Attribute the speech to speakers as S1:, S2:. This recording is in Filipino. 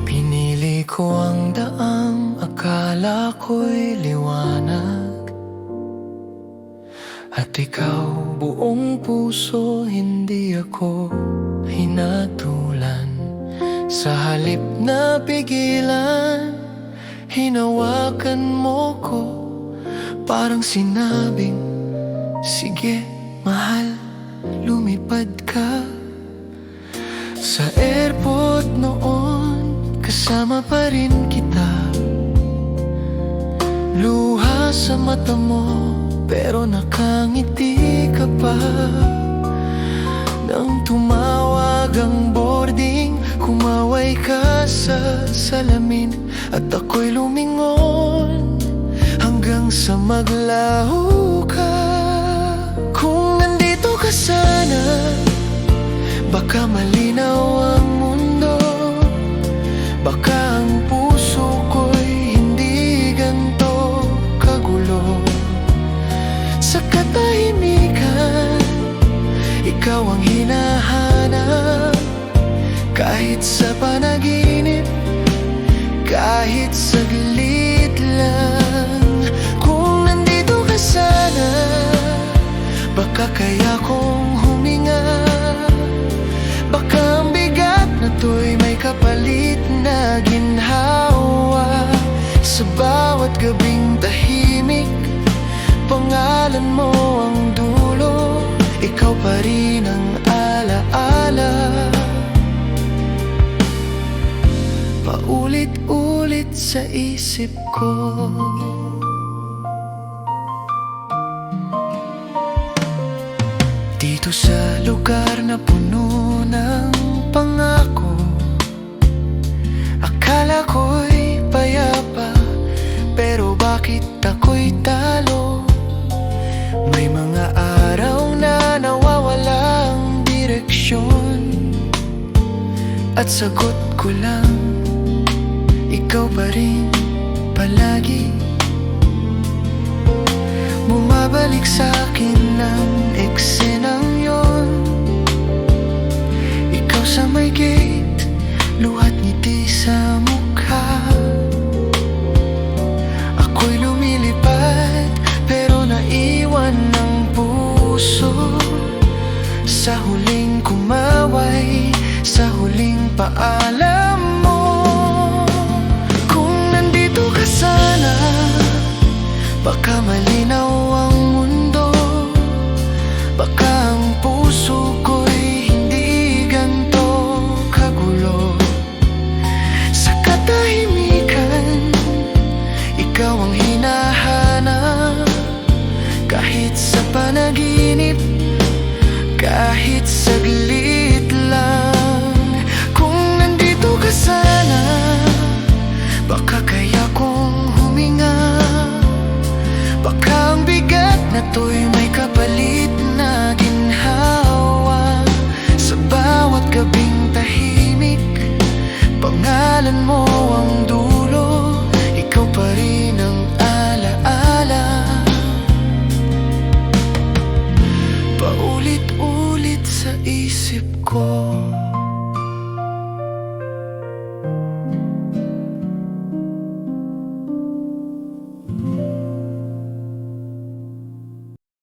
S1: Pinili ko ang daang akala ko'y liwanag, at ikaw buong puso, hindi ako hinatulan. Sa halip na pigilan, hinawakan mo ko, parang sinabing, sige mahal, lumipad ka. Sa airport noon, kasama pa rin kita. Luha sa mata mo, pero nakangiti ka pa. Nang tumawag ang boarding, kumaway ka sa salamin, at ako'y lumingon hanggang sa maglaho ka. Kung nandito ka sana, baka malinaw ang mundo, baka ang puso ko'y hindi ganto kagulo. Sa katahimikan, ikaw ang hinahanap, kahit sa panaginip, kahit saglit lang. Kung nandito ka sana, baka kaya kong huminga, baka ang bigat na to'y may kapalit na ginhawa. Sa bawat gabing tahimik, pangalan mo ang dulo, ikaw pa rin ang alaala. Paulit-ulit sa isip ko. Dito sa lugar na puno ng pangako, akala ko'y payapa, pero bakit ako'y talo? May mga araw na nawawalang direksyon, at sagot ko lang, ikaw pa rin palagi. Bumabalik sa'kin ang eksenang yon, ikaw sa may gate, luha't ngiti sa mukha. Ako'y lumilipad, pero naiwan ng puso. Sa huling kumaway, sa huling paalam mo. Kung nandito ka sana, baka malinaw ang mundo, baka ang puso ko'y hindi ganto kagulo. Sa katahimikan, ikaw ang hinahanap, kahit sa panaginip, kahit saglit.